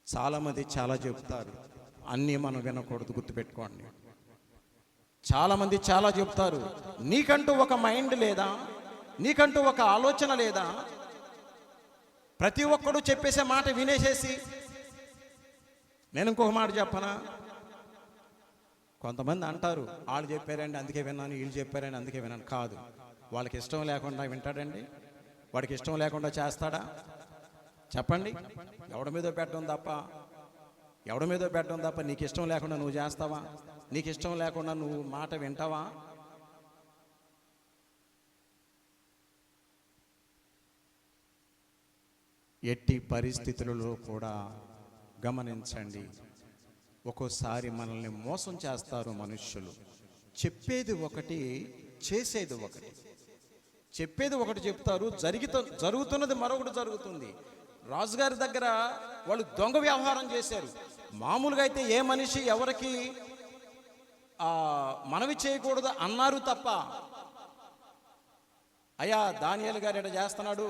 చాలామంది చాలా చెప్తారు, అన్నీ మనం వినకూడదు, గుర్తుపెట్టుకోండి. చాలామంది చాలా చెప్తారు, నీకంటూ ఒక మైండ్ లేదా, నీకంటూ ఒక ఆలోచన లేదా, ప్రతి ఒక్కడు చెప్పేసే మాట వినేసేసి. నేను ఇంకొక మాట చెప్పనా, కొంతమంది అంటారు వాళ్ళు చెప్పారండి అందుకే విన్నాను, వీళ్ళు చెప్పారండి అందుకే విన్నాను. కాదు, వాళ్ళకి ఇష్టం లేకుండా వింటాడండి? వాడికి ఇష్టం లేకుండా చేస్తాడా? చెప్పండి. ఎవడి మీదో పెట్టడం తప్ప నీకు ఇష్టం లేకుండా నువ్వు చేస్తావా? నీకు ఇష్టం లేకుండా నువ్వు మాట వింటావా? ఎట్టి పరిస్థితులలో కూడా గమనించండి, ఒక్కోసారి మనల్ని మోసం చేస్తారు మనుష్యులు. చెప్పేది ఒకటి, చేసేది ఒకటి. చెప్పేది ఒకటి చెప్తారు, జరుగుతున్నది మరొకటి జరుగుతుంది. రాజుగారి దగ్గర వాళ్ళు దొంగ వ్యవహారం చేశారు. మామూలుగా అయితే ఏ మనిషి ఎవరికి మనవి చేయకూడదు అన్నారు తప్ప, అయ్యా దానియేలు గారు ఎట చేస్తున్నాడు,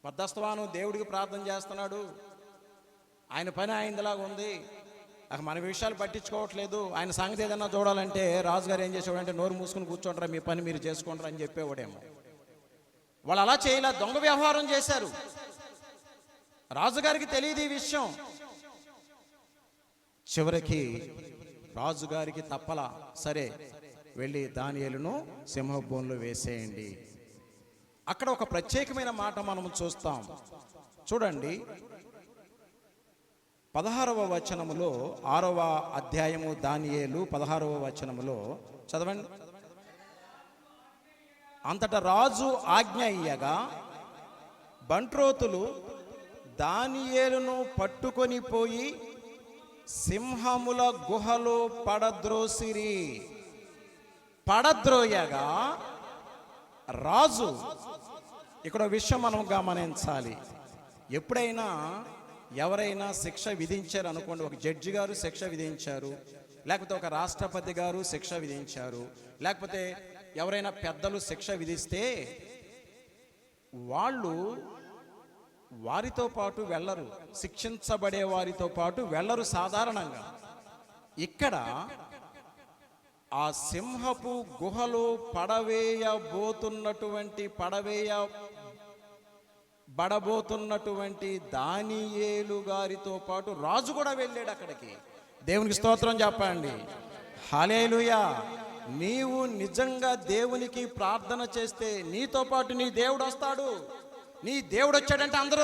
పద్దస్తవాను దేవుడికి ప్రార్థన చేస్తున్నాడు, ఆయన పని ఆయనలాగా ఉంది, మన విషయాలు పట్టించుకోవట్లేదు, ఆయన సంగతి ఏదన్నా చూడాలంటే రాజుగారు ఏం చేసేవాడంటే నోరు మూసుకుని కూర్చోంటారా, మీ పని మీరు చేసుకుంటారా అని చెప్పేవాడేమో. వాళ్ళు అలా చేయలే, దొంగ వ్యవహారం చేశారు. రాజుగారికి తెలియదు ఈ విషయం. చివరికి రాజుగారికి తప్పలా, సరే వెళ్ళి దానియేలును సింహబోన్లో వేసేయండి. అక్కడ ఒక ప్రత్యేకమైన మాట మనం చూస్తాం. చూడండి, 16వ వచనములో, 6వ అధ్యాయము దానియేలు 16వ వచనములో చదవండి. అంతటా రాజు ఆజ్ఞ ఇయ్యగా బంట్రోతులు దానియేలును పట్టుకొని పోయి సింహముల గుహలో పడద్రోయగా రాజు, ఇక్కడ విషయం మనం గమనించాలి. ఎప్పుడైనా ఎవరైనా శిక్ష విధించారు అనుకోండి, ఒక జడ్జి గారు శిక్ష విధించారు, లేకపోతే ఒక రాష్ట్రపతి గారు శిక్ష విధించారు, లేకపోతే ఎవరైనా పెద్దలు శిక్ష విధిస్తే వాళ్ళు వారితో పాటు వెళ్ళరు, శిక్షించబడే వారితో పాటు వెళ్ళరు సాధారణంగా. ఇక్కడ ఆ సింహపు గుహలో పడబోతున్నటువంటి దానియేలు గారితో పాటు రాజు కూడా వెళ్ళాడు అక్కడికి. దేవునికి స్తోత్రం చెప్పండి, హల్లెలూయా. నీవు నిజంగా దేవునికి ప్రార్థన చేస్తే నీతో పాటు నీ దేవుడు వస్తాడు. నీ దేవుడు వచ్చాడంటే అందరూ